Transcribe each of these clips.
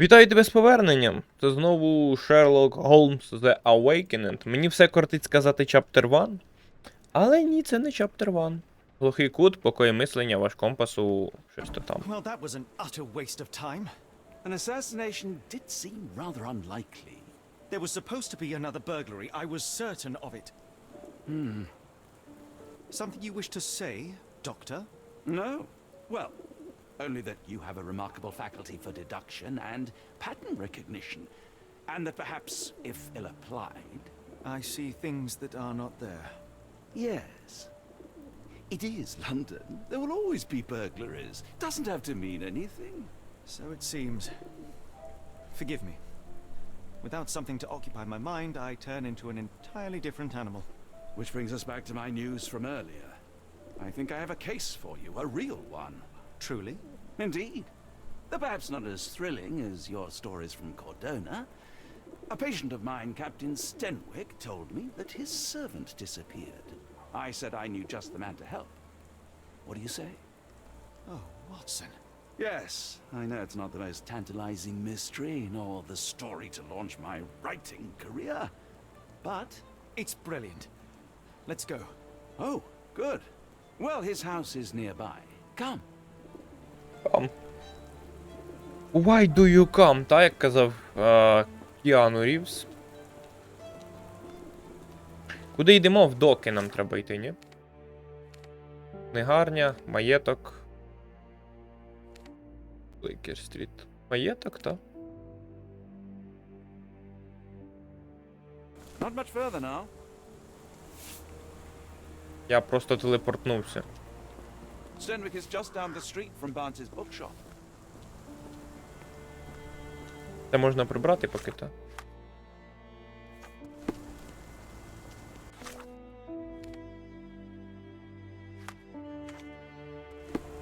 Вітаю тебе з поверненням. Це знову Sherlock Holmes The Awakening. Мені все кортить сказати Chapter 1. Але ні, це не Chapter 1. Глухий кут, покої мислення, ваш компасу, щось то там. Well, that was an utter waste of time. An assassination did seem rather unlikely. There was supposed to be another burglary. I was certain of it. Something you wish to say, Doctor? No? Well, only that you have a remarkable faculty for deduction and pattern recognition, and that perhaps, if ill-applied... I see things that are not there. Yes. It is London. There will always be burglaries. Doesn't have to mean anything. So it seems. Forgive me. Without something to occupy my mind, I turn into an entirely different animal. Which brings us back to my news from earlier. I think I have a case for you, a real one. Truly? Indeed. Though perhaps not as thrilling as your stories from Cordona. A patient of mine, Captain Stenwick, told me that his servant disappeared. I said I knew just the man to help. What do you say? Oh, Watson. Yes, I know it's not the most tantalizing mystery, nor the story to launch my writing career, but... It's brilliant. Let's go. Oh, good. Well, his house is nearby. Come. Come. Why do you come? Та, як казав Кіану Рівз. Куди йдемо? В доки нам треба йти, ні? Книгарня, маєток. Блейкер-стріт. Маєток, та? Not much further now. Я просто телепортнувся. Stenwick is just down the street from Barnes's bookshop. Це можна прибрати поки, та?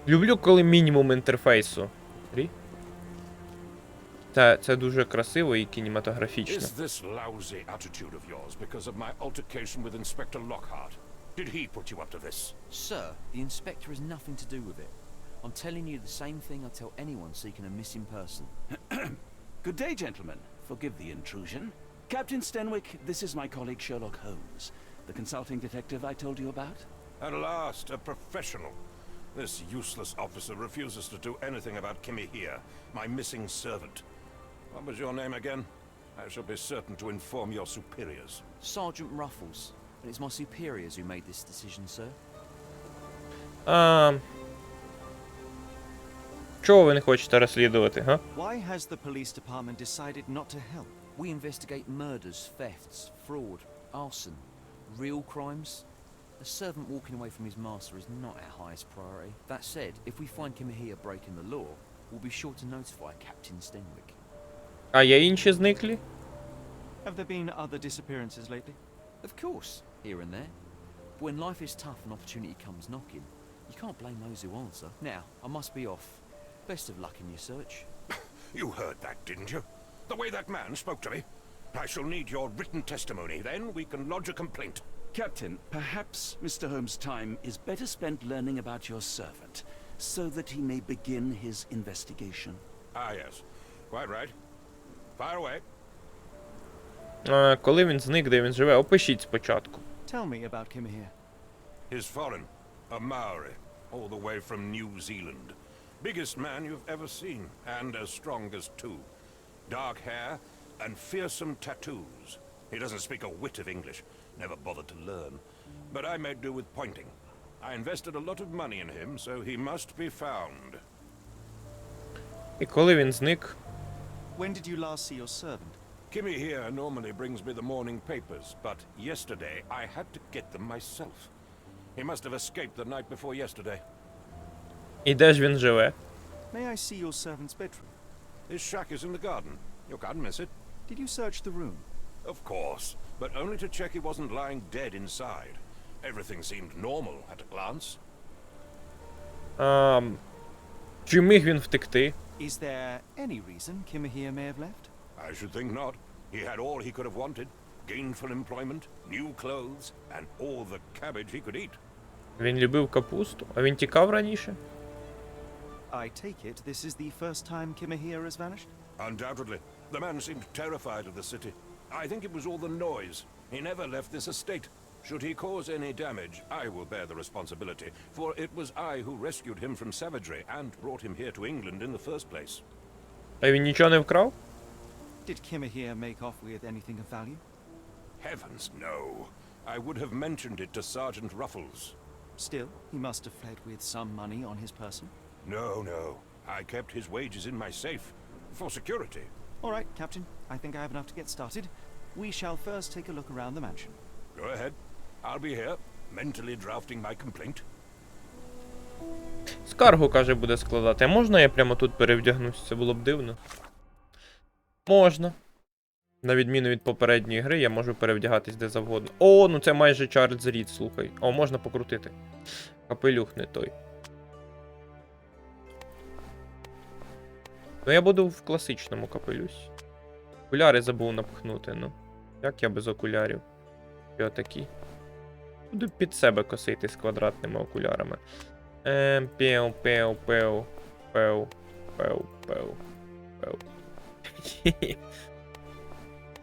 Люблю, коли мінімум інтерфейсу. Це дуже красиво і кінематографічно. Is this lousy attitude of yours because of my altercation with Inspector Lockhart? Did he put you up to this? Sir, the inspector has nothing to do with it. I'm telling you the same thing I tell anyone seeking a missing person. Good day, gentlemen. Forgive the intrusion. Captain Stenwick, this is my colleague Sherlock Holmes, the consulting detective I told you about. At last, a professional. This useless officer refuses to do anything about Kimmy here, my missing servant. What was your name again? I shall be certain to inform your superiors. Sergeant Ruffles. But it's my superiors who made this decision, sir. Чого ви не хочете розслідувати, га? Why has the police department decided not to help? We investigate murders, thefts, fraud, arson, real crimes. A servant walking away from his master is not our highest priority. That said, if we find Kimahia breaking the law, we'll be sure to notify Captain Stenwick. А є інші зниклі? Have there been other disappearances lately? Of course, here and there. But when life is tough and opportunity comes knocking, you can't blame those who answer. Now, I must be off. Best of luck in your search. You heard that, didn't you? The way that man spoke to me. I shall need your written testimony, then we can lodge a complaint. Captain, perhaps Mr. Holmes' time is better spent learning about your servant, so that he may begin his investigation. Ah, yes. Quite right. Fire away. Коли він зник, де він живе? Опишіть спочатку. Tell me about Kimahia. He's foreign. A Maori. All the way from New Zealand. Biggest man you've ever seen, and as strong as two. Dark hair and fearsome tattoos. He doesn't speak a whit of English. Never bothered to learn. But I made do with pointing. I invested a lot of money in him, so he must be found. І коли він зник? When did you last see your servant? Kimmy here normally brings me the morning papers, but yesterday I had to get them myself. He must have escaped the night before yesterday. І де ж він живе? May I see your servant's bedroom? His shack is in the garden. You can't miss it. Did you search the room? Of course, but only to check he wasn't lying dead inside. Everything seemed normal at a glance. Чи міг він втекти? Is there any reason Kimahia may have left? I should think not. He had all he could have wanted. Gainful employment, new clothes, and all the cabbage he could eat. Він любив капусту, а він тікав раніше? I take it this is the first time Kimahia has vanished? Undoubtedly. The man seemed terrified of the city. I think it was all the noise. He never left this estate. Should he cause any damage, I will bear the responsibility, for it was I who rescued him from savagery and brought him here to England in the first place. А він нічого не вкрав? Did Kimmer here make off with anything of value? Heavens, no. I would have mentioned it to Sergeant Ruffles. Still, he must have fled with some money on his person. No. I kept his wages in my safe. For security. All right, Captain. I think I have enough to get started. We shall first take a look around the mansion. Go ahead. I'll be here, mentally drafting my complaint. Скаргу, каже, буде складати. А можна я прямо тут перевдягнусь? Це було б дивно. Можна. На відміну від попередньої гри, я можу перевдягатись де завгодно. О, ну це майже Чарльз Рід, слухай. О, можна покрутити. Капелюх не той. Ну я буду в класичному капелюсі. Окуляри забув напхнути, ну. Як я без окулярів? І отакі. Буду під себе косити з квадратними окулярами. Пеу.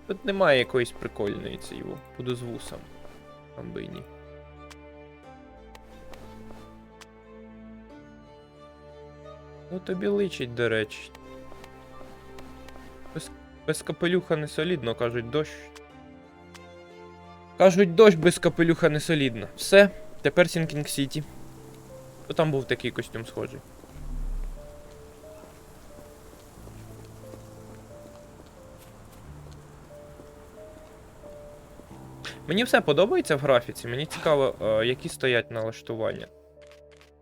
Тут немає якоїсь прикольної цієї. Буду з вусом. Аби ні. Ну тобі личить, до речі. Без капелюха не солідно, кажуть, дощ. Кажуть, дощ без капелюха не солідно. Все, тепер Сінкінг Сіті. То там був такий костюм схожий. Мені все подобається в графіці, мені цікаво, які стоять налаштування.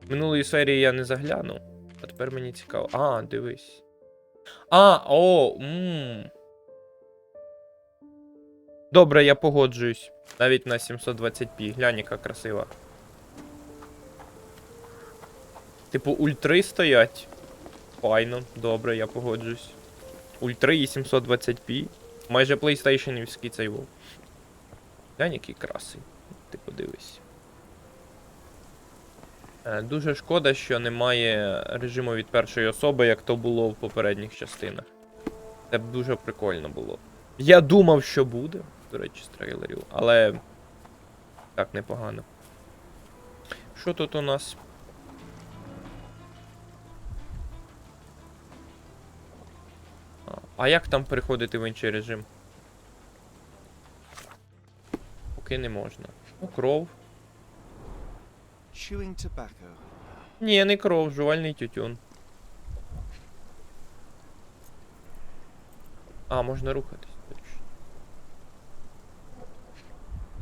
Минулої серії я не заглянув, а тепер мені цікаво. А, дивись. Добре, я погоджуюсь. Навіть на 720p. Глянь, яка красива. Типу, ультри стоять. Файно, добре, я погоджуюсь. Ультри і 720p. Майже PlayStation-івський цей був. Глянь, який красий. Ти подивись. Дуже шкода, що немає режиму від першої особи, як то було в попередніх частинах. Це б дуже прикольно було. Я думав, що буде, до речі, з трейлерів, але так непогано. Що тут у нас? А як там переходити в інший режим? Поки не можна. Ну, кров. Chewing tobacco. Ні, не кров, жувальний тютюн. А, можна рухатись.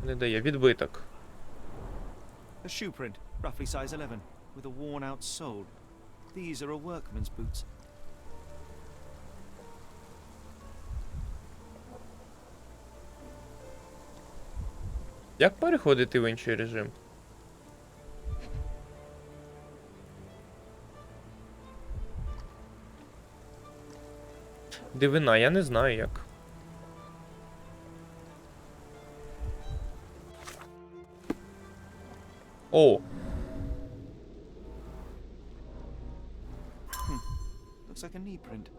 Не дає. Відбиток. A shoe print, roughly size 11, with a worn-out sole. These are a workman's boots. Як переходити в інший режим? Дивина, я не знаю як. О! Looks like a knee print.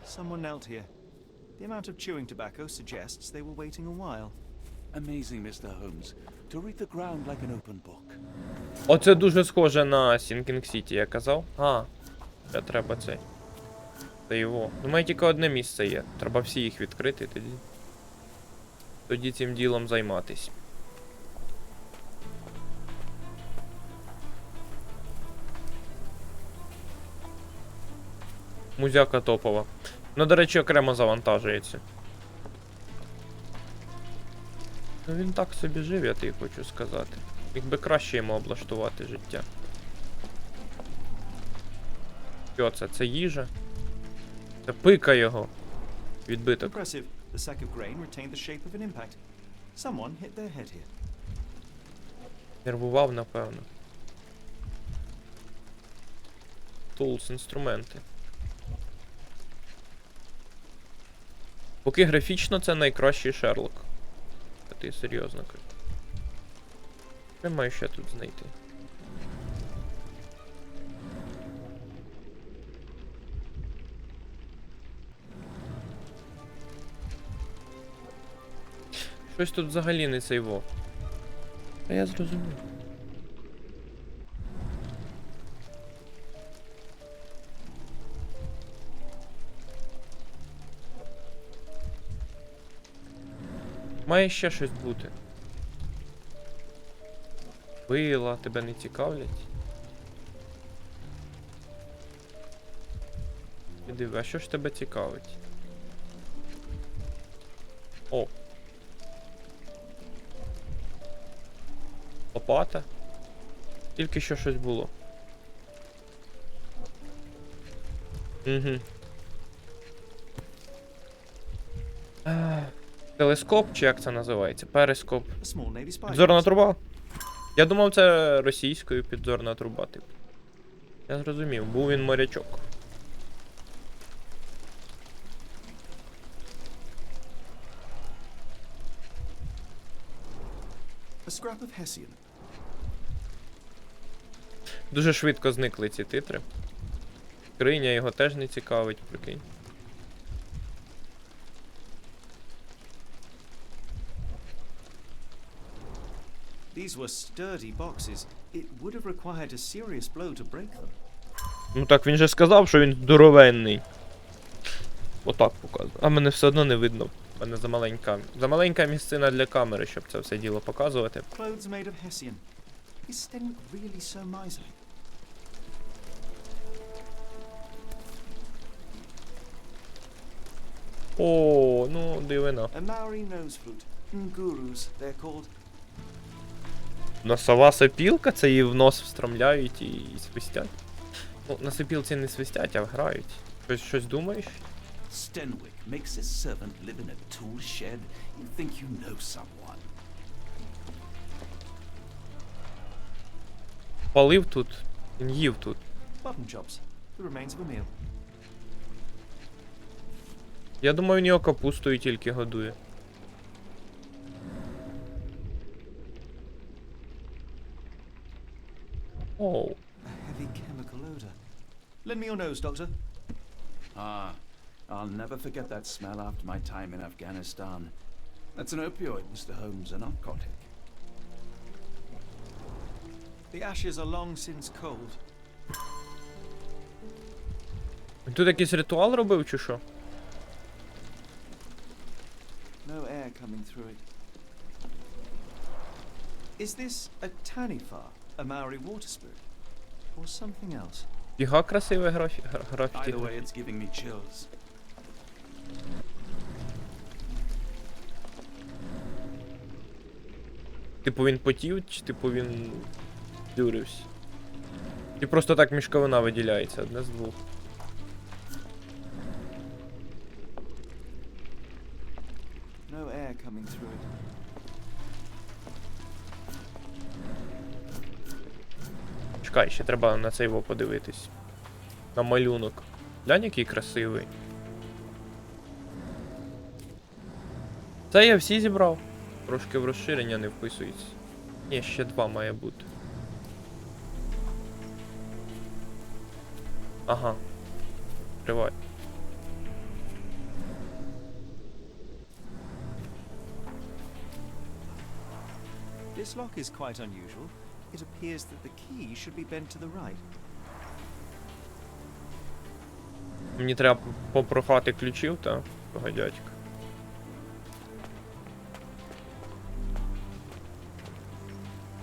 Someone knelt here. The amount of chewing tobacco suggests they were waiting a while. Amazing, Mr. Holmes. To read the ground like an open book. Оце дуже схоже на Сінкінг Сіті, я казав. А, ще треба цей. Та його. У мене тільки одне місце є. Треба всі їх відкрити тоді. Тоді цим ділом займатись. Музяка топова. Ну, до речі, окремо завантажується. Ну він так собі жив, я тобі хочу сказати. Міг би краще йому облаштувати життя. Що це? Це їжа? Це пика його. Відбиток. Impressive. The sack of grain retained the shape of an impact. Someone hit their head here. Нервував, напевно. Tools, інструменти. Поки графічно це найкращий Шерлок. А ти серйозно кажу. Що я маю ще тут знайти? Щось тут взагалі не цей во. Та я зрозумів. Має ще щось бути. Пила, тебе не цікавлять? Диви, а що ж тебе цікавить? О. Лопата. Тільки що щось було. Угу. Телескоп, чи як це називається? Перископ. A small navy spy. Підзорна труба. Я думав, це російською підзорна труба, типу. Я зрозумів, був він морячок. A scrap of Hessian. Дуже швидко зникли ці титри. Скриня його теж не цікавить, прикинь. These were sturdy boxes. It would have required a serious blow to break them. Ну так, він же сказав, що він здоровенний. Отак показує. А мене все одно не видно. У мене замаленька місцина для камери, щоб це все діло показувати. Clothes made of Hessian. Is Stenwick really so miserly? О, ну, дивина. A Maori nose flute. Ngurus, they're called. Носова сопілка, це її в нос встромляють і свистять. Ну, на сопілці не свистять, а грають. Щось думаєш? Stenwick makes his servant live in a tool shed. You think you know someone. Палив тут, він їв тут. Mutton chops. The remains of a meal. Я думаю, він його капустою тільки годує. Оу. A heavy chemical odor. Lend me your nose, Doctor. Ah, I'll never forget that smell after my time in Afghanistan. That's an opioid, Mr. Holmes, a narcotic. The ashes are long since cold. Він тут якийсь ритуал робив, чи що? No air coming through it. Is this a Tanifa, a Maori water spirit, or something else? Фіга красиве графіті. Either way, it's giving me chills. Типу він потів, чи типу він дюрився? Чи просто так мішковина виділяється, одне з двох. No air coming through it. Чекай, ще треба на цей во подивитись. На малюнок. Глянь, який красивий. Це я всі зібрав. Трошки в розширення не вписується. Ні, ще два має бути. Ага. Тривай. This lock is quite unusual. It appears that the key should be bent to the right. Мені треба попрохати ключів, та того дядька.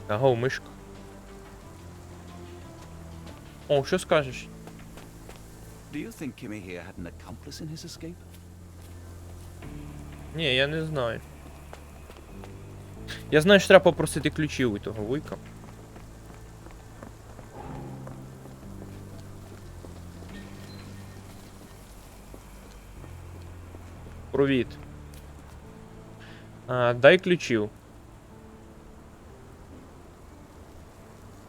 Аго, мишка. О, що скажеш? Do you think Kimmy here had an accomplice in his escape? Ні, я не знаю. Я знаю, що треба попросити ключів у того вуйка. Привіт. Дай ключів.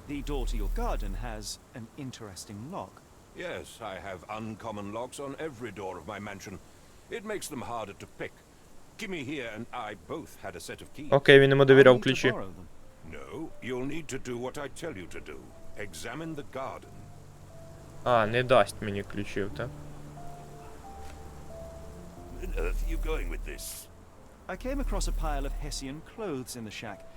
The door to your garden has an interesting lock. Yes, I have uncommon locks on every door of my mansion. It makes them harder to pick. Kimmy here and I both had a set of keys. Окей, він йому I'll довіряв need to ключі. borrow them. No, you'll need to do what I tell you to do. Examine the garden. Не дасть мені ключів, так? Where on earth are you going with this? I came across a pile of Hessian clothes in the shack.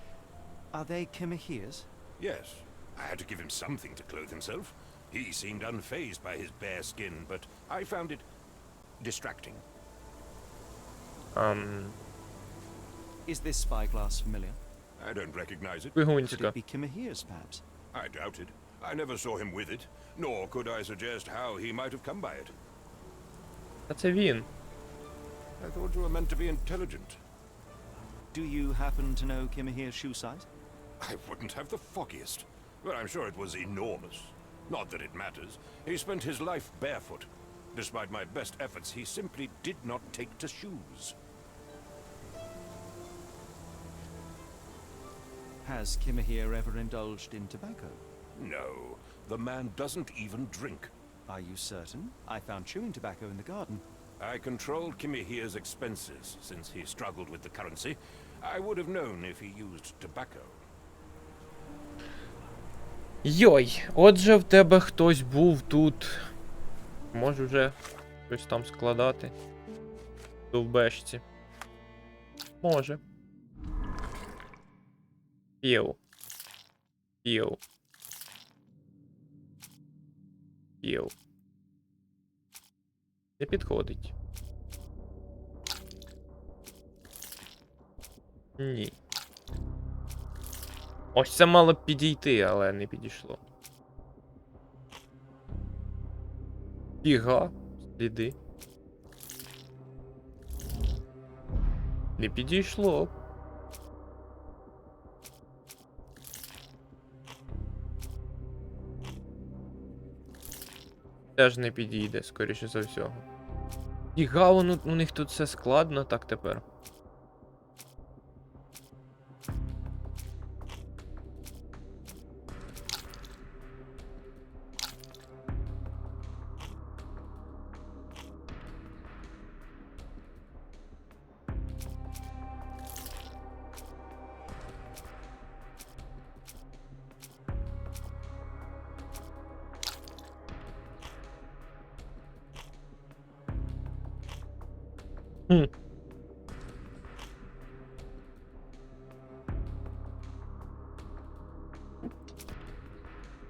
Are they Kimahir's? Yes. I had to give him something to clothe himself. He seemed unfazed by his bare skin, but I found it distracting. Is this spyglass familiar? I don't recognize it. Could Двигунчика. it be Kimahir's, perhaps? I doubt it. I never saw him with it, nor could I suggest how he might have come by it. А це він. I thought you were meant to be intelligent. Do you happen to know Kimahir's shoe size? I wouldn't have the foggiest, but I'm sure it was enormous. Not that it matters. He spent his life barefoot. Despite my best efforts, he simply did not take to shoes. Has Kimahir ever indulged in tobacco? No, the man doesn't even drink. Are you certain? I found chewing tobacco in the garden. I controlled Kimahir's expenses since he struggled with the currency. I would have known if he used tobacco. Йой, отже в тебе хтось був тут. Може вже щось там складати. Довбешці. Може. П'єв. П'єв. П'єв. Не підходить. Ні. Ось це мало б підійти, але не підійшло. Фіга, сліди. Не підійшло. Теж не підійде, скоріше за всього. Фіга, у них тут все складно так тепер.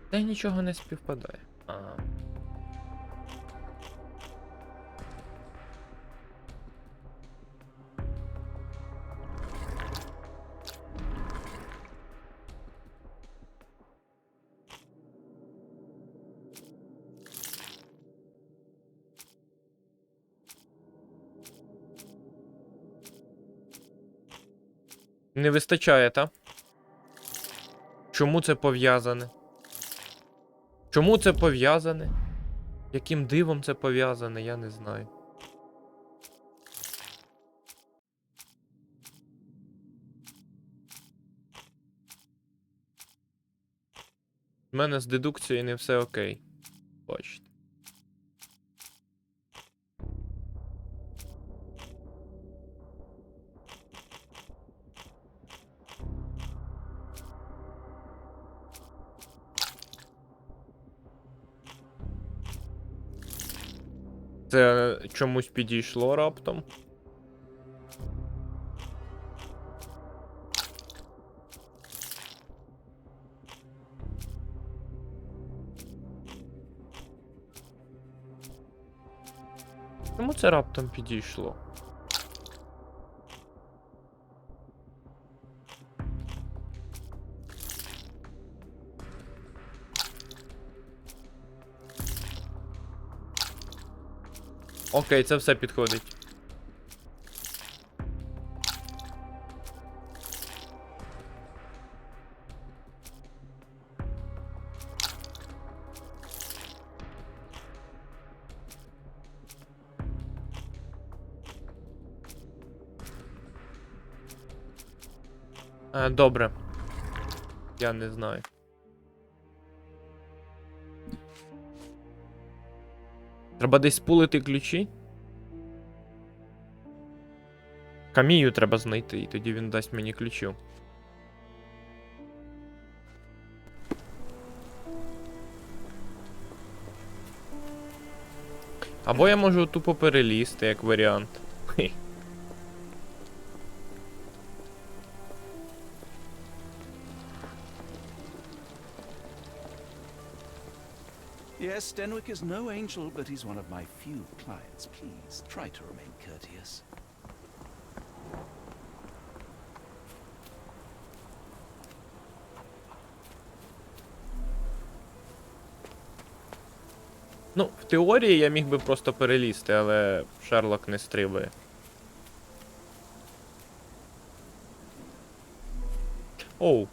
Та й нічого не співпадає. Не вистачає, та? Чому це пов'язане? Чому це пов'язане? Яким дивом це пов'язане, я не знаю. У мене з дедукцією не все окей. Бачите. Це чомусь підійшло раптом. Чому це раптом підійшло? Окей, це все підходить. Добре. Я не знаю. Треба десь пулити ключі. Камію треба знайти, і тоді він дасть мені ключів. Або я можу тупо перелізти, як варіант. Yes, Stenwick is no angel, but he's one of my few clients. Please, try to remain courteous. Ну, в теорії я міг би просто перелізти, але Шерлок не стрибає. Оу.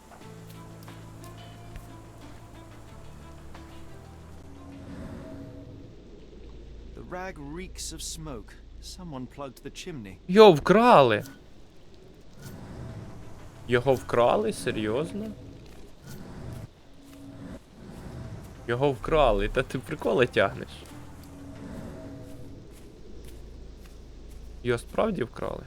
The rag reeks of smoke. Someone plugged the chimney. Його вкрали! Його вкрали? Серйозно? Його вкрали, та ти приколи тягнеш. Його справді вкрали?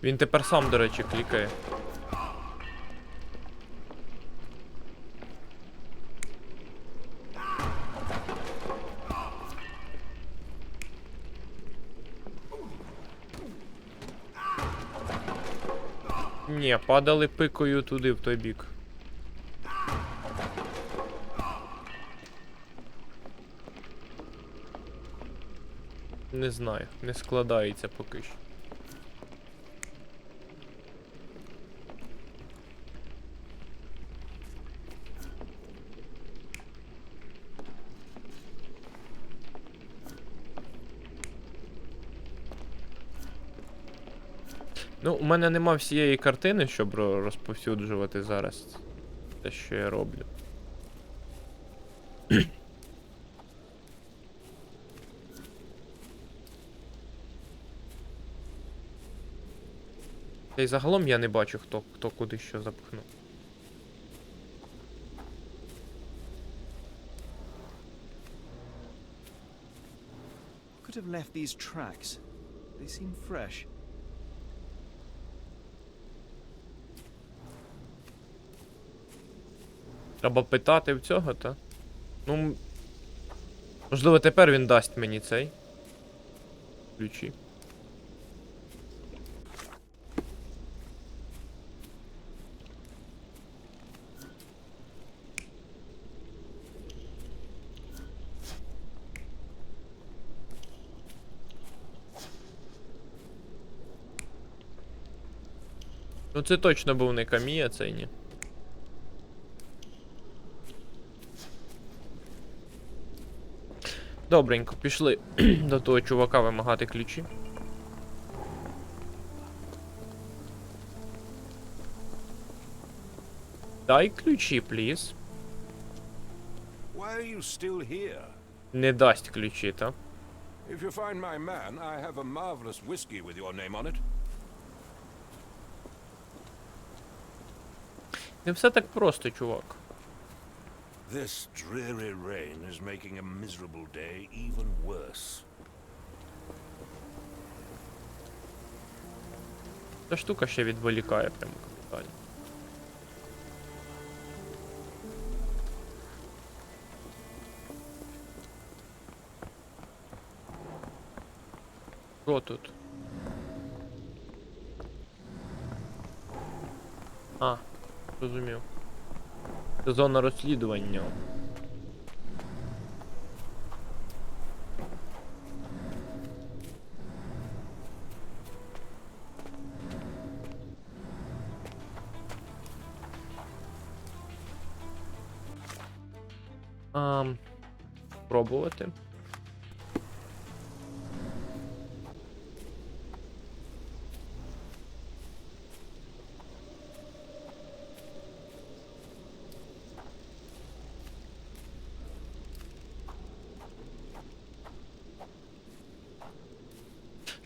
Він тепер сам, до речі, клікає. Ні, падали пикою туди, в той бік. Не знаю, не складається поки що. Ну, у мене нема всієї картини, щоб розповсюджувати зараз те, що я роблю. Та й загалом я не бачу, хто куди що запхнув. Could have left these tracks. They seem fresh. Треба питати в цього, та? Ну. Можливо, тепер він дасть мені цей. Ключі. Ну це точно був не Камія, цей ні. Добренько, пішли до того чувака вимагати ключі. Дай ключі, пліз. Why are you still here? Не дасть ключі, та? If you find my man, I have a marvelous whiskey with your name on it. Не все так просто, чувак. This dreary rain is making a miserable day even worse. Ця штука ще відволікає прямо капітально. Що тут? А, розумів. Це зона розслідування. Пробувати.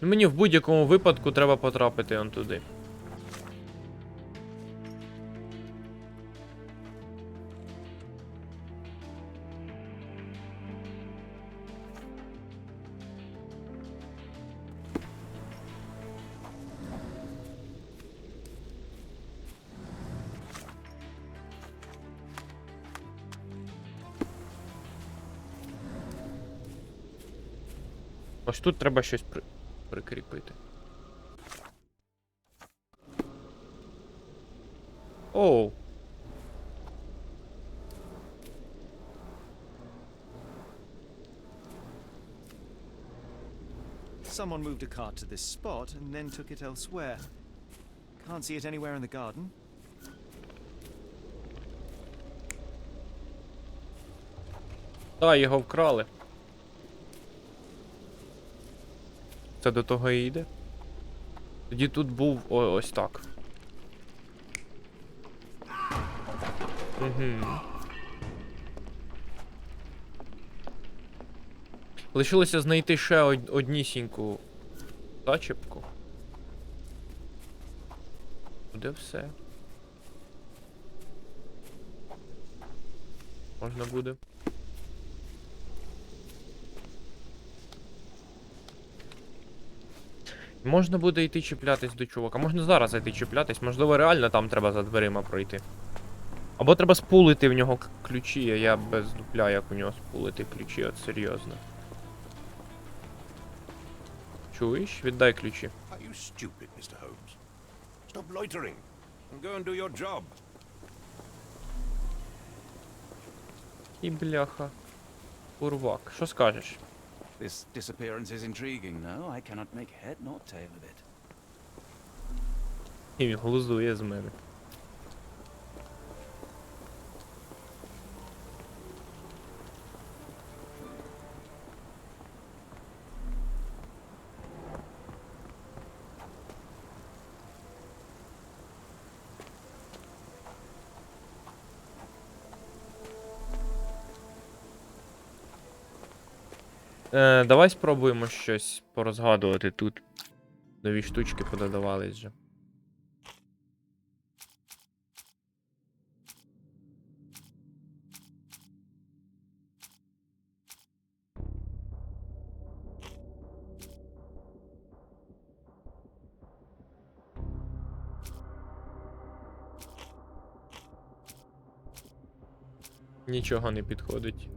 Мені в будь-якому випадку треба потрапити он туди. Ось тут треба щось прикріпити. Оу. Someone moved a cart to this spot and then took it elsewhere. Can't see it anywhere in the garden. Та, його вкрали. Це до того і йде. Тоді тут був ось так. Угу. Лишилося знайти ще однісіньку зачіпку. Буде все. Можна буде. Можна буде йти чіплятись до чувака. Можна зараз йти чіплятись. Можливо, реально там треба за дверима пройти. Або треба спулити в нього ключі, а я без дупля, як у нього спулити ключі, от серйозно. Чуєш? Віддай ключі. Are you stupid, Mr. Holmes? Stop loitering and go and do your job. І бляха. Урвак. Що скажеш? This disappearance is intriguing, no? I cannot make head nor tail of it. І він глузує з мене. Давай спробуємо щось порозгадувати тут. Нові штучки пододавались вже. Нічого не підходить.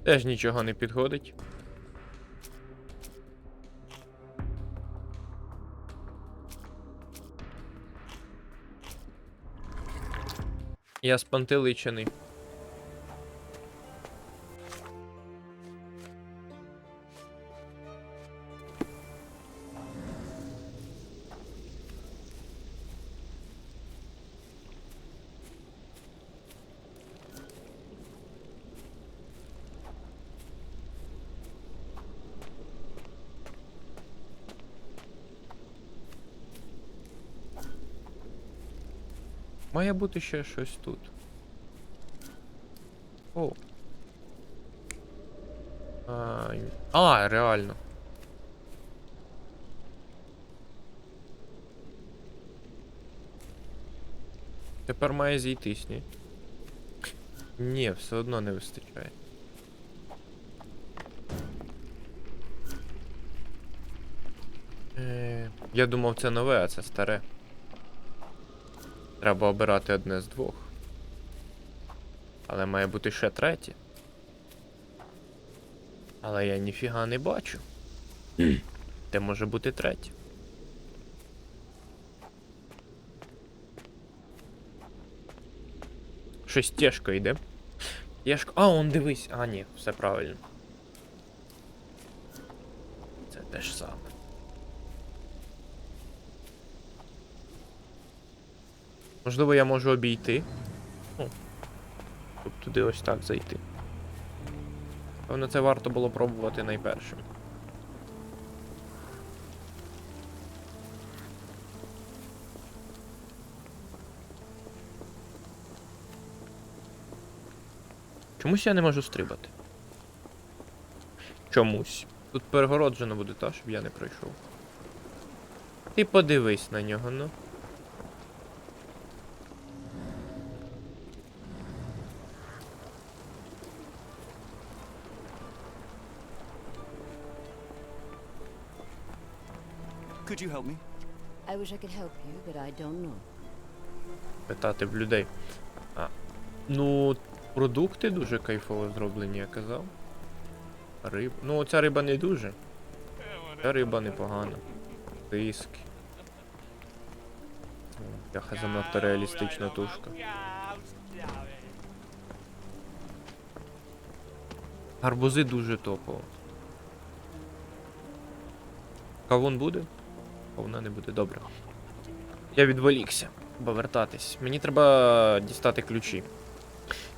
Теж нічого не підходить. Я спантеличений. Має бути ще щось тут. О. Реально. Тепер має зійтись, ні? Ні, все одно не вистачає. Я думав, це нове, а це старе. Треба обирати одне з двох. Але має бути ще третє. Але я ніфіга не бачу. Де може бути третє? Щось тяжко йде. Тяжко. Он дивись. Ні, все правильно. Це те ж саме. Можливо, я можу обійти. Щоб туди ось так зайти. Певно, це варто було пробувати найпершим. Чомусь я не можу стрибати. Чомусь. Тут перегороджено буде, та, щоб я не пройшов. Ти подивись на нього, ну. Could you help me? I wish I could help you, but I don't know. Питати в людей. Ну, продукти дуже кайфово зроблені, я казав. Ну, оця риба не дуже. Ця риба непогана. Тиски. Яха занадто реалістична тушка. Гарбузи дуже топово. Кавун буде? Кавуна не буде, добре. Я відволікся. Повертатись. Мені треба дістати ключі.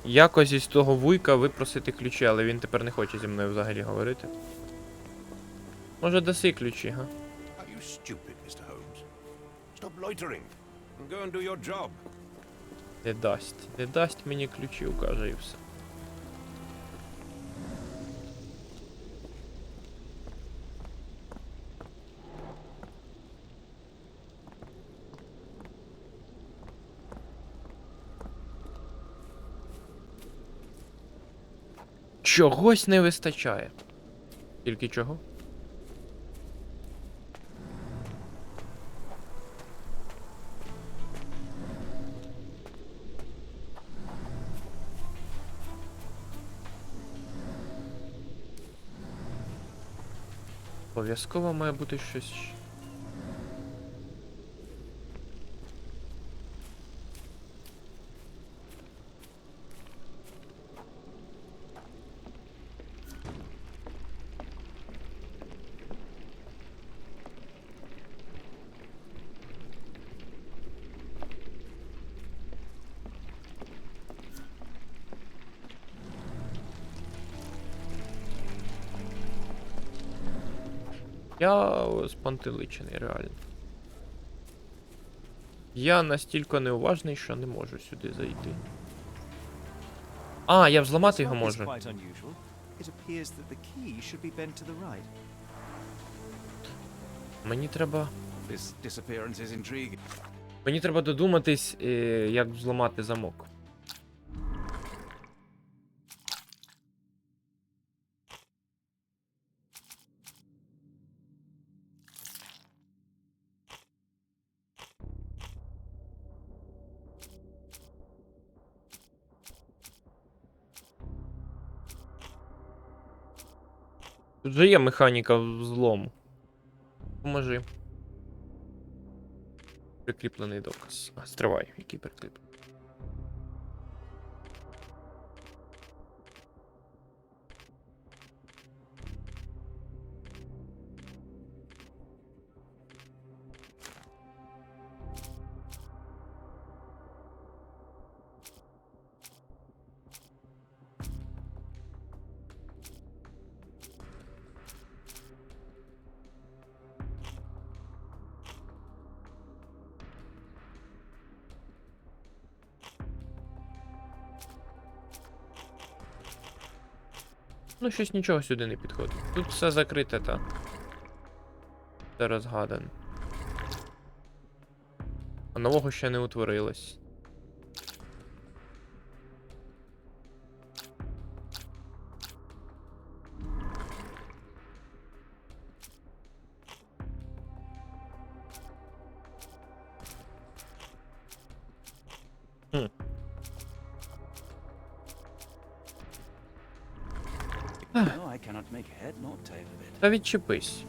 Якось із того вуйка випросити ключі, але він тепер не хоче зі мною взагалі говорити. Може даси ключі, га? Are you stupid, Mr. Holmes? Stop loitering and go and do your job. Не дасть. Не дасть мені ключів, каже, і все. Чогось не вистачає. Тільки чого? Обов'язково має бути щось. Я спантеличений, реально. Я настільки неуважний, що не можу сюди зайти. А, я взламати його This lock is можу. quite unusual. It appears that the key should be bent to the right. Мені треба... This disappearance is intriguing. Мені треба додуматись, як взламати замок. Тут же є механіка взлому. Поможи. Прикріплений доказ. А, стривай, який прикріплений. Ну, щось нічого сюди не підходить. Тут все закрите, та. Все розгадане. А нового ще не утворилось. No, I cannot make head nor tail of it. Та відчепись.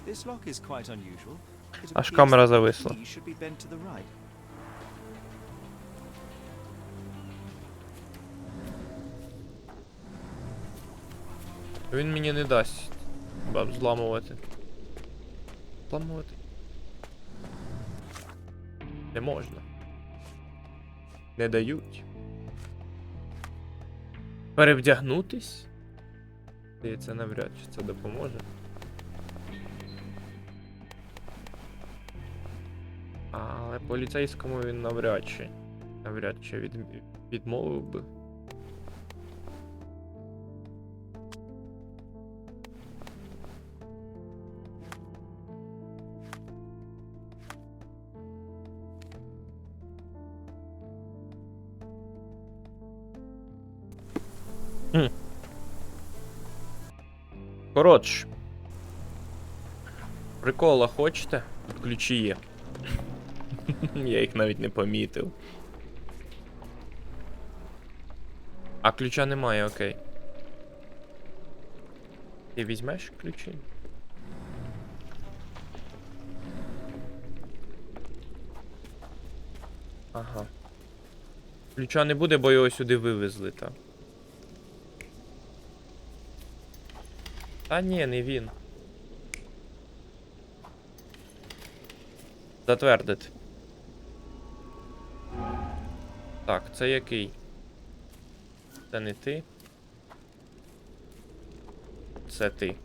This lock is quite unusual. It Аж appears камера that the зависла. key should be bent to the right. Він мені не дасть взламувати. Взламувати. Не можна. Не дають. Перевдягнутись? Здається, навряд чи це допоможе. Але поліцейському він навряд чи відмовив би. Коротше. Прикола хочете? Тут ключі є. Я їх навіть не помітив. А ключа немає, окей. Ти візьмеш ключі? Ага. Ключа не буде, бо його сюди вивезли, так. Та ні, не він. Затвердити. Так, це який? Це не ти. Це ти.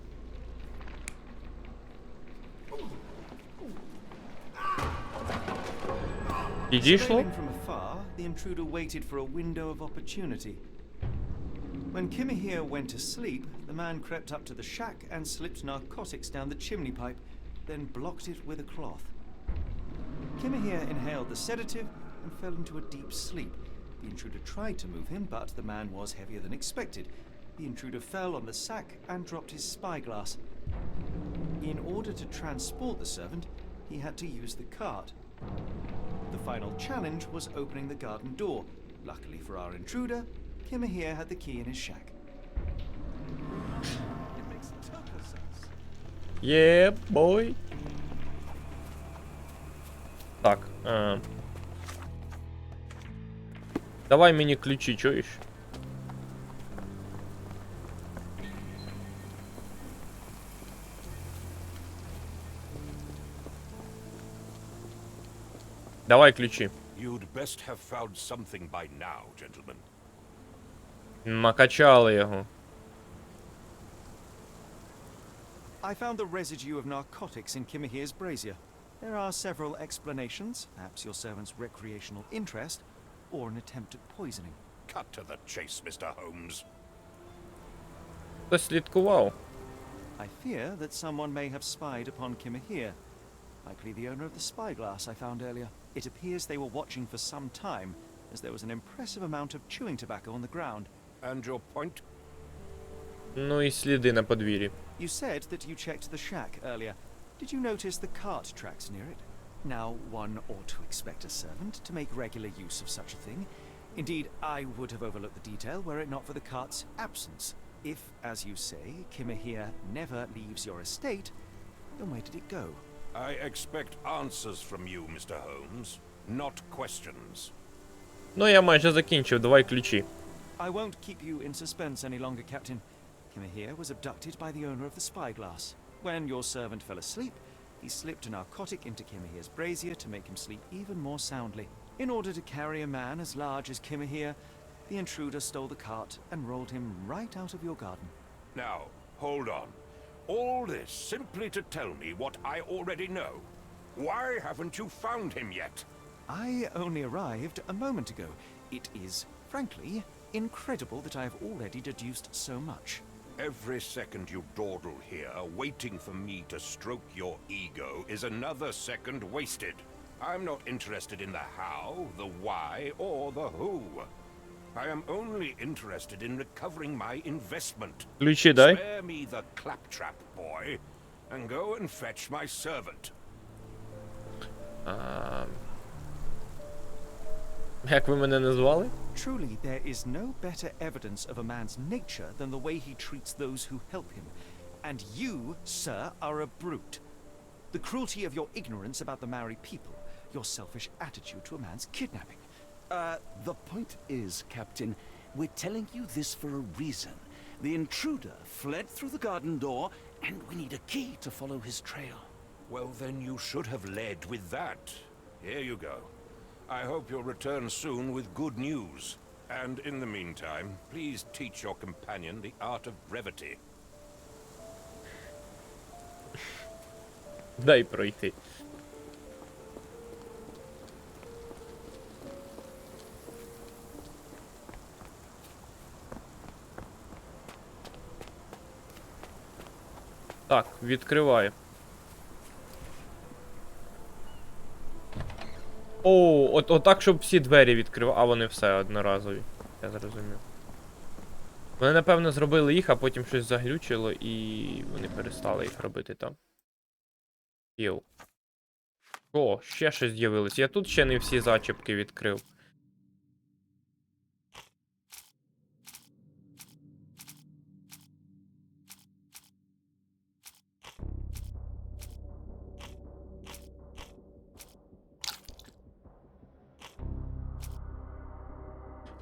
Підійшло? Surveying from afar, the intruder waited for a window of opportunity. When Kimahir went to sleep, the man crept up to the shack and slipped narcotics down the chimney pipe, then blocked it with a cloth. Kimahir inhaled the sedative and fell into a deep sleep. The intruder tried to move him, but the man was heavier than expected. The intruder fell on the sack and dropped his spyglass. In order to transport the servant, he had to use the cart. The final challenge was opening the garden door. Luckily for our intruder, Kimahir had the key in his shack. It makes total sense. Yeah, boy. Так. Давай мені ключі, чуєш? Давай ключі. You'd best have found something by now, gentlemen. Накачали його. I found the residue of narcotics in Kimahir's brazier. There are several explanations, perhaps your servant's recreational interest, or an attempt at poisoning. Cut to the chase, Mr. Holmes. Хтось слідкував. I fear that someone may have spied upon Kimahir. Likely the owner of the spyglass I found earlier. It appears they were watching for some time, as there was an impressive amount of chewing tobacco on the ground. And your point? Ну і сліди на подвір'ї. You said that you checked the shack earlier. Did you notice the cart tracks near it? Now, one ought to expect a servant to make regular use of such a thing. Indeed, I would have overlooked the detail were it not for the cart's absence. If, as you say, Kimahir never leaves your estate, then where did it go? I expect answers from you, Mr. Holmes, not questions. Ну я майже закінчив, давай ключі. I won't keep you in suspense any longer, Captain. Kimahir was abducted by the owner of the spyglass. When your servant fell asleep, he slipped a narcotic into Kimahir's brazier to make him sleep even more soundly. In order to carry a man as large as Kimahir, the intruder stole the cart and rolled him right out of your garden. Now, hold on. All this simply to tell me what I already know. Why haven't you found him yet? I only arrived a moment ago. It is, frankly, incredible that I have already deduced so much. Every second you dawdle here, waiting for me to stroke your ego, is another second wasted. I'm not interested in the how, the why, or the who. I am only interested in recovering my investment. Ключі дай. Spare me the claptrap, boy, and go and fetch my servant. Як ви мене назвали? Truly, there is no better evidence of a man's nature than the way he treats those who help him. And you, sir, are a brute. The cruelty of your ignorance about the Maori people, your selfish attitude to a man's kidnapping. The point is, Captain, we're telling you this for a reason. The intruder fled through the garden door, and we need a key to follow his trail. Well, then you should have led with that. Here you go. I hope you'll return soon with good news. And in the meantime, please teach your companion the art of brevity. Дай пройти. Так, відкриваю. О, отак, щоб всі двері відкривали. А вони все одноразові. Я зрозумів. Вони, напевно, зробили їх, а потім щось заглючило, і вони перестали їх робити там. Йоу. О, ще щось з'явилось. Я тут ще не всі зачіпки відкрив.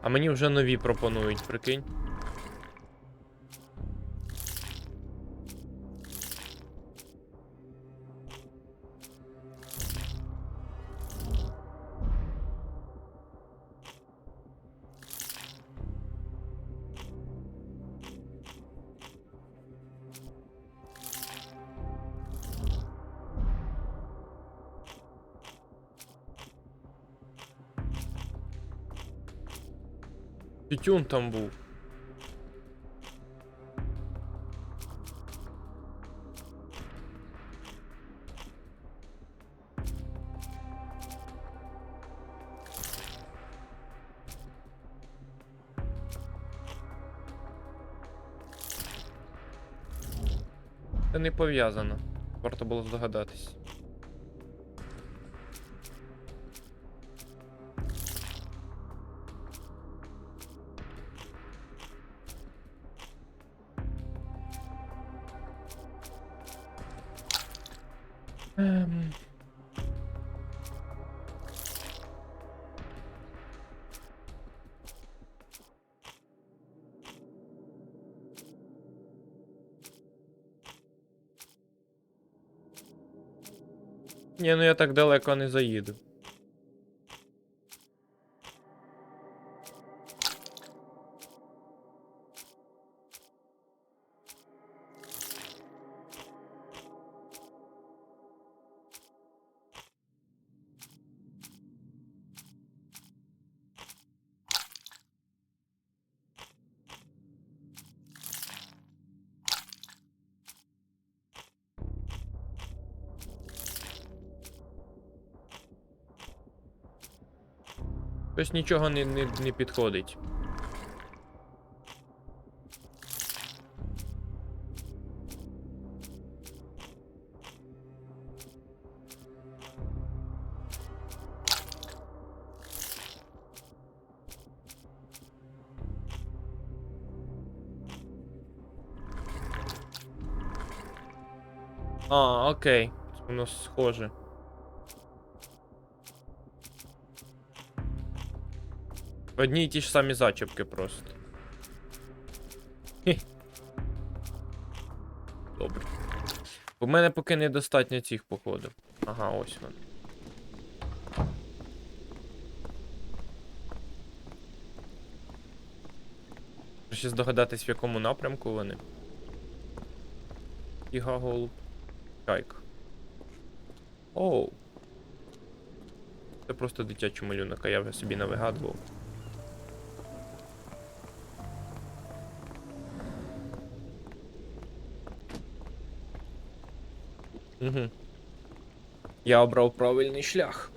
А мені вже нові пропонують, прикинь. Тютюн там був. Це не пов'язано. Варто було здогадатись. Ні, ну я так далеко не заїду. Щось нічого не підходить. А, окей. Воно схоже. Одні й ті ж самі зачіпки просто. Хе. Добре. У мене поки недостатньо цих походів. Ага, ось вони. Ще здогадатись, в якому напрямку вони. Іга голуб. Чайка. Оу. Це просто дитячий малюнок, а я вже собі навигадував. Угу. Я обрав правильний шлях.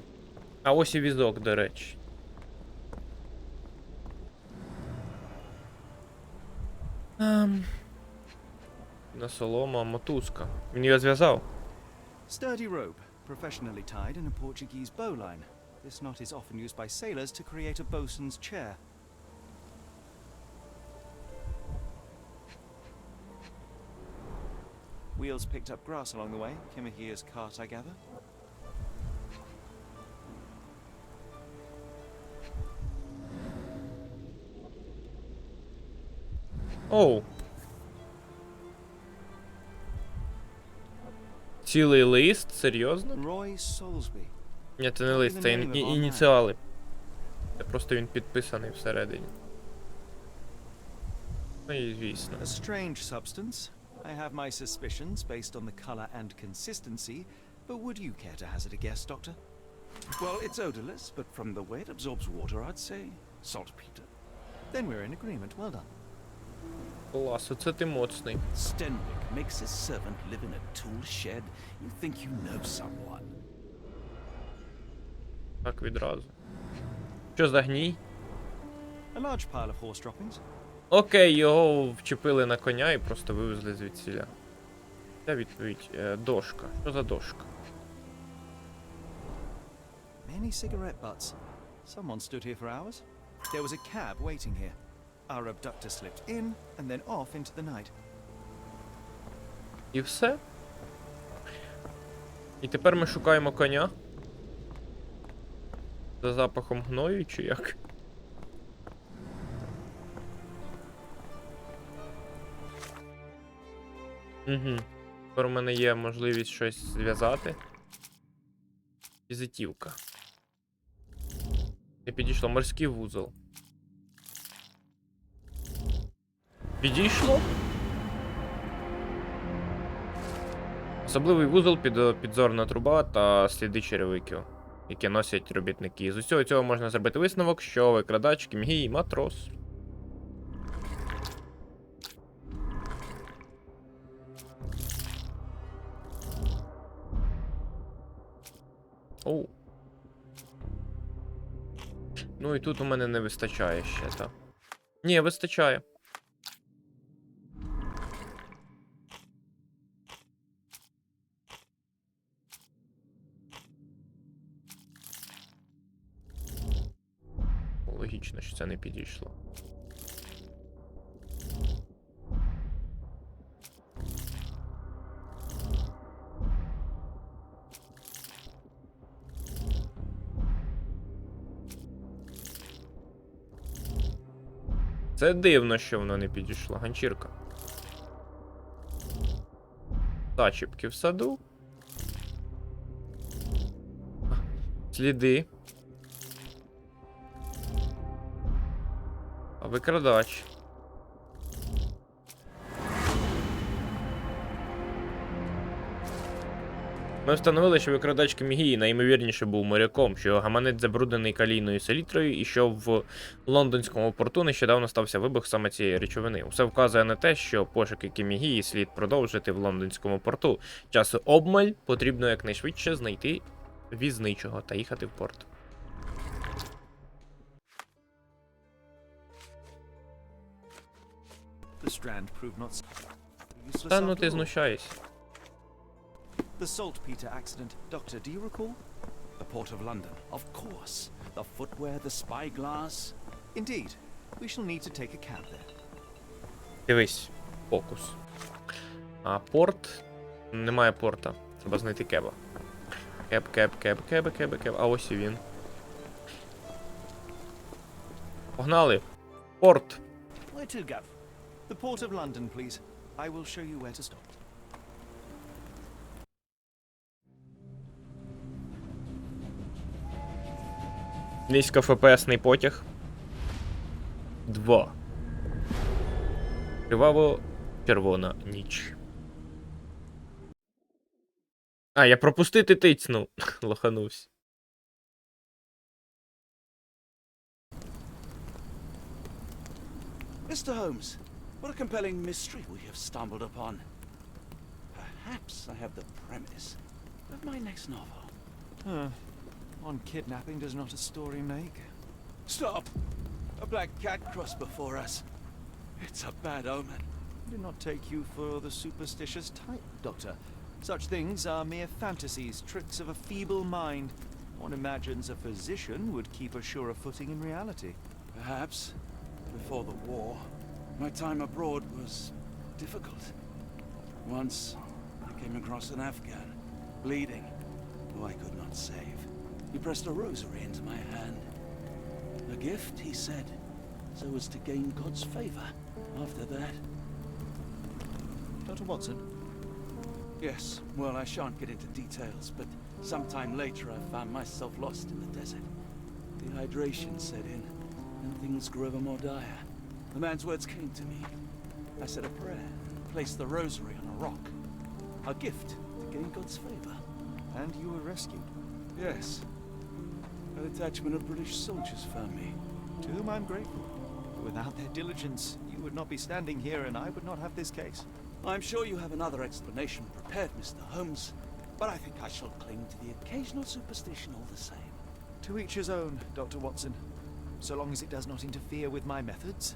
А ось і візок, до речі. На солома, мотузка. Він її зв'язав. Sturdy rope, professionally tied in a Portuguese bowline. This knot is often used by sailors to create a bosun's chair. Wheels picked up grass along the way. Kimahir's cart, I gather. Оу. Цілий лист? Серйозно? Roy Soulsby. Ні, це не лист, це ініціали. Це просто він підписаний всередині. Ну і звісно. A strange substance. I have my suspicions based on the color and consistency, but would you care to hazard a guess, Doctor? Well, it's odorless, but from the way it absorbs water, I'd say saltpeter. Then we're in agreement. Well done. Клас, оце ти моцний. Stenwick makes his servant live in a tool shed. You think you know someone. Так відразу. Що за гній? A large pile of horse droppings. Окей, його вчепили на коня і просто вивезли звідсіля. Це відповідь. Дошка. Що за дошка? Many cigarette butts. Someone stood here for hours. There was a cab waiting here. Our abductor slipped in and then off into the night. І все? І тепер ми шукаємо коня? За запахом гною чи як? Угу. Тепер у мене є можливість щось зв'язати. Візитівка. Не підійшло. Морський вузол. Підійшло? Особливий вузол, підзорна труба та сліди черевиків, які носять робітники. З усього цього можна зробити висновок, що викрадач, кімгій, матрос. Оу. Ну і тут у мене не вистачає ще, так. Ні, вистачає. Логічно, що це не підійшло. Це дивно, що воно не підійшло. Ганчірка. Зачіпки в саду. Сліди. А викрадач. Ми встановили, що викрадач Кімгії найімовірніше був моряком, що його гаманець забруднений калійною селітрою і що в лондонському порту нещодавно стався вибух саме цієї речовини. Усе вказує на те, що пошуки Кімгії слід продовжити в лондонському порту. Часу обмаль, потрібно якнайшвидше знайти візничого та їхати в порт. The strand proved not useless Та ну after ти all. знущаєшся. The saltpeter accident. Doctor, do you recall? The port of London, of course. The footwear, the spyglass. Indeed. We shall need to take a cab there. Дивись, фокус. А порт. Немає порта. Треба знайти кеба. Кеб. А ось і він. Погнали! Порт! Where to, Gav? The port of London, please. I will show you where to stop. Низько ФПСний потяг. 2. Криваво-червона ніч. А, я пропустити тицнув. Лоханувся. Mr. Holmes, what a compelling mystery we have stumbled upon. Perhaps I have the premise of my next novel. One kidnapping does not a story make. Stop! A black cat crossed before us. It's a bad omen. I do not take you for the superstitious type, Doctor. Such things are mere fantasies, tricks of a feeble mind. One imagines a physician would keep a surer footing in reality. Perhaps, before the war, my time abroad was difficult. Once, I came across an Afghan, bleeding, who I could not save. He pressed a rosary into my hand. A gift, he said, so as to gain God's favor. After that... Dr. Watson? Yes, well, I shan't get into details, but sometime later I found myself lost in the desert. Dehydration set in, and things grew ever more dire. The man's words came to me. I said a prayer and placed the rosary on a rock. A gift to gain God's favor. And you were rescued. Yes. A detachment of British soldiers found me. To whom I'm grateful. Without their diligence, you would not be standing here and I would not have this case. I'm sure you have another explanation prepared, Mr. Holmes, but I think I shall cling to the occasional superstition all the same. To each his own, Dr. Watson. So long as it does not interfere with my methods.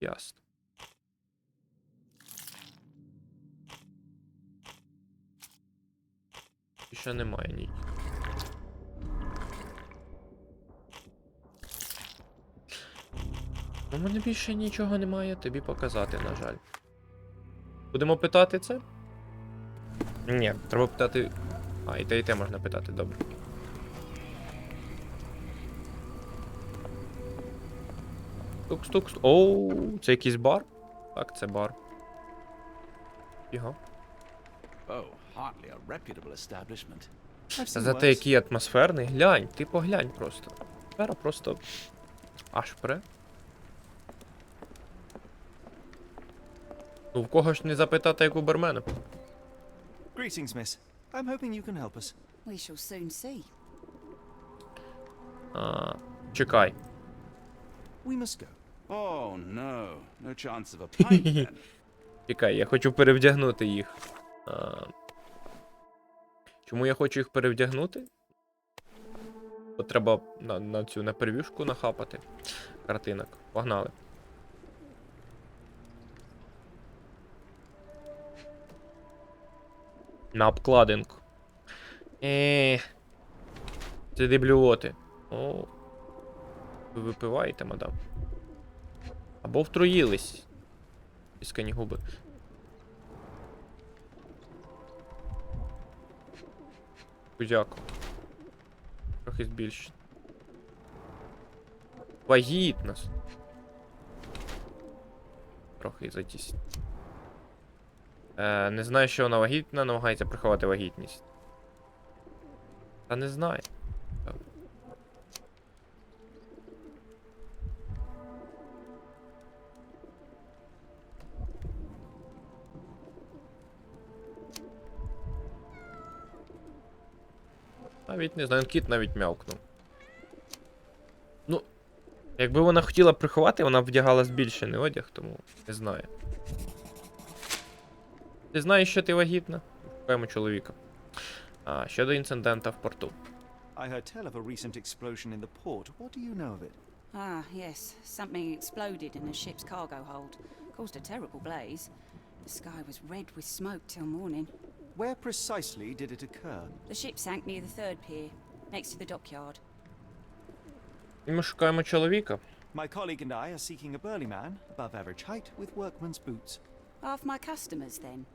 Ясно. Ще немає ні. У мене більше нічого немає тобі показати, на жаль. Будемо питати це? Ні, треба питати. А, і те можна питати, добре. Стук-стук. Оу, це якийсь бар? Так, це бар. Його. Oh, hardly a reputable establishment. I've seen Зате worse. який атмосферний. Глянь, ти поглянь просто. Атмосфера просто аж пре. Ну в кого ж не запитати, як у бармена? Greetings, miss. I'm hoping you can help us. We shall soon see. Чекай. We must go. Oh, no. No chance of a pint, then. Чекай, я хочу перевдягнути їх. Чому я хочу їх перевдягнути? Бо треба на цю на прев'юшку нахапати картинок. Погнали. На обкладинку. Це деблювоти. О. Ви випиваєте, мадам? Або втруїлись. Піскані губи. Кузяку. Трохи збільшити. Вагітність. Трохи затісні. Не знаю, що вона вагітна, намагається приховати вагітність. Та не знаю. Навіть не знаю, кіт навіть м'явкнув. Ну, якби вона хотіла приховати, вона б вдягала збільшений одяг, тому не знаю. Ти знаєш, що ти вагітна? Шукаємо чоловіка. Щодо інцидента в порту. I heard tell of a recent explosion in the port. What do you know of it? Ah, yes. Something exploded in a ship's cargo hold. Caused a terrible blaze. The sky was red with smoke till morning. Where precisely did it occur? The ship sank near the third pier, next to the dockyard. І ми шукаємо чоловіка. My colleague and I are seeking a burly man, above average height, with workman's boots. Half my customers, then.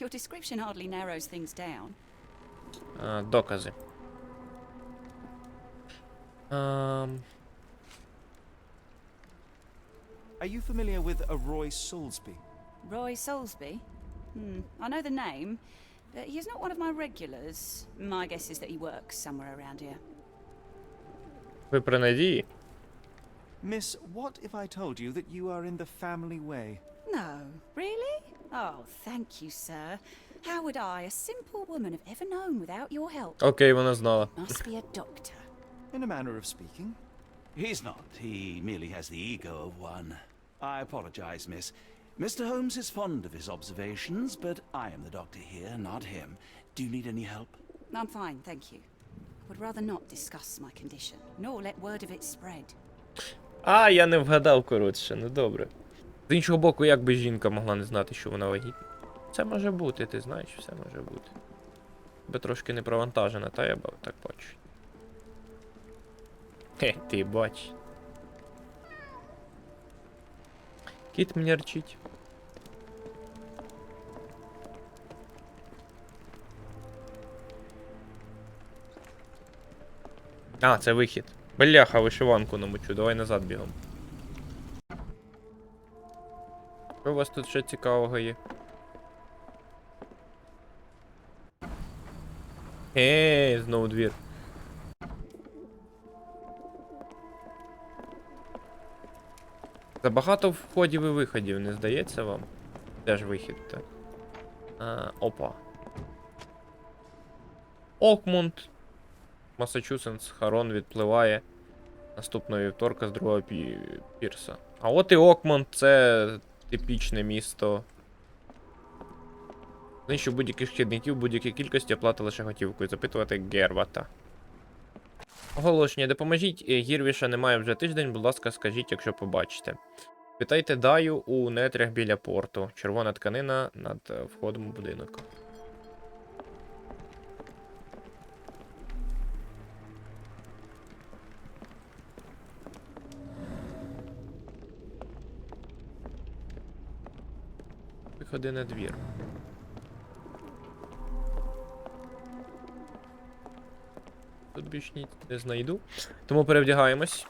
Your description hardly narrows things down. Докази. Are you familiar with a Roy Soulsby? Roy Soulsby? I know the name, but he's not one of my regulars. My guess is that he works somewhere around here. Ви при надії? Miss, what if I told you that you are in the family way? No, really? Oh, thank you, sir. How would I, a simple woman, have ever known without your help? Окей, вона знала. Must be a doctor. In a manner of speaking. He's not. He merely has the ego of one. I apologize, miss. Mr. Holmes is fond of his observations, but I am the doctor here, not him. Do you need any help? I'm fine, thank you. Would rather not discuss my condition, nor let word of it spread. Я не вгадав, коротше, ну добре. З іншого боку, як би жінка могла не знати, що вона вагітна? Це може бути, ти знаєш, все може бути. Тебе трошки не провантажена, та я так бачу. Ти бач. Кіт мені рчить. Це вихід. Бляха, вишиванку намочу, давай назад бігом. Що у вас тут ще цікавого є? Знову двір. Забагато входів і виходів, не здається вам? Де ж вихід, так? Опа. Окмунд. Масачусетс, Харон відпливає наступного вівторка з другого пірса. А от і Окмунд, це типічне місто. Знищу будь-яких шкідників, будь-якій кількості, оплата лише готівкою. Запитувати Гервата. Оголошення. Допоможіть, Гірвіша немає вже тиждень, будь ласка, скажіть, якщо побачите. Питайте Даю у нетрях біля порту. Червона тканина над входом у будинок. Виходи на двір. Тут більш ні не знайду. Тому перевдягаємось.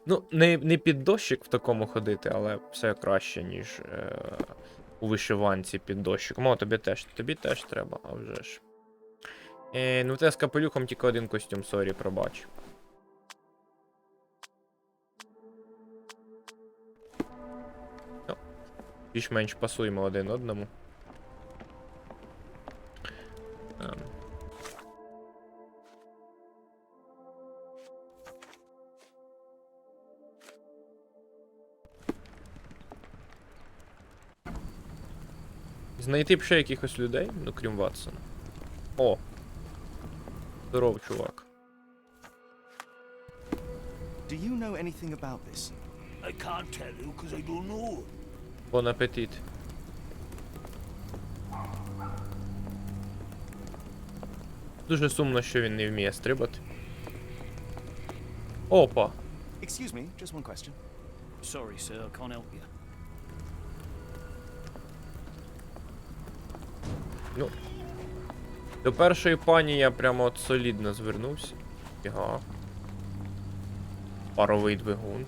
Ну, не під дощик в такому ходити, але все краще, ніж у вишиванці під дощиком. О, тобі теж треба, а вже ж. Ну, те з капелюхом тільки один костюм, сорі, пробач. Ну, більш-менш пасуємо один одному. Знайти б ще якихось людей, ну крім Ватсона. О! Здоров, чувак. Do you know anything about this? I can't tell you because I don't know. Бон апетит. Дуже сумно, що він не вміє стрибати. Опа! Excuse me, just one question. Sorry, sir, I can't help you. Ну. До першої пані я прямо от солідно звернувся. Ага. Паровий двигун.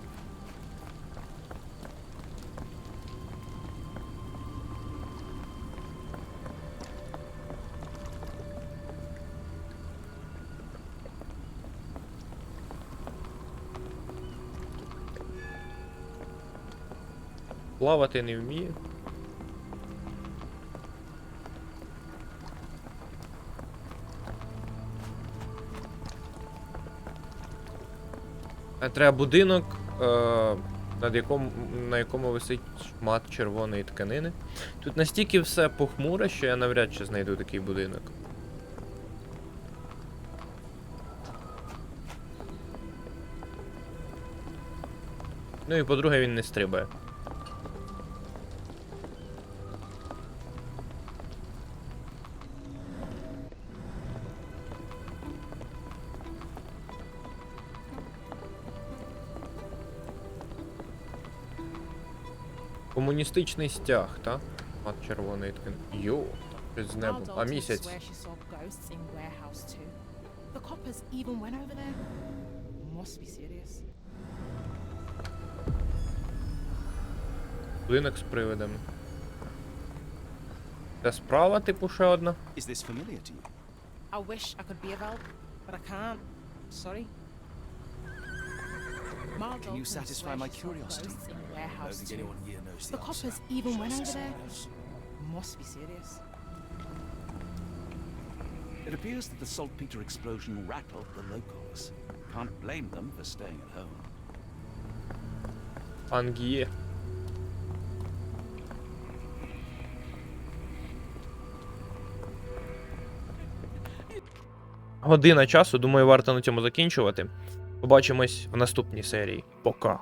Плавати не вміє. Треба будинок, на якому висить шмат червоної тканини. Тут настільки все похмуре, що я навряд чи знайду такий будинок. Ну і по-друге, він не стрибає. Комуністичний стяг, та? От червоної ткани. Йо, щось з небом. А місяць. Будинок з привидами. Це справа, типу, ще одна? Is this familiar to you? I wish I could be of help, but I can't. Sorry. Can you satisfy my curiosity? I don't think anyone here knows The the answer. coppers even went Just over there. someone else. Must be serious. It appears that the saltpeter explosion rattled the locals. Can't blame them for staying at home. Ангіє. Година часу, думаю, варто на цьому закінчувати. Побачимось в наступній серії. Пока.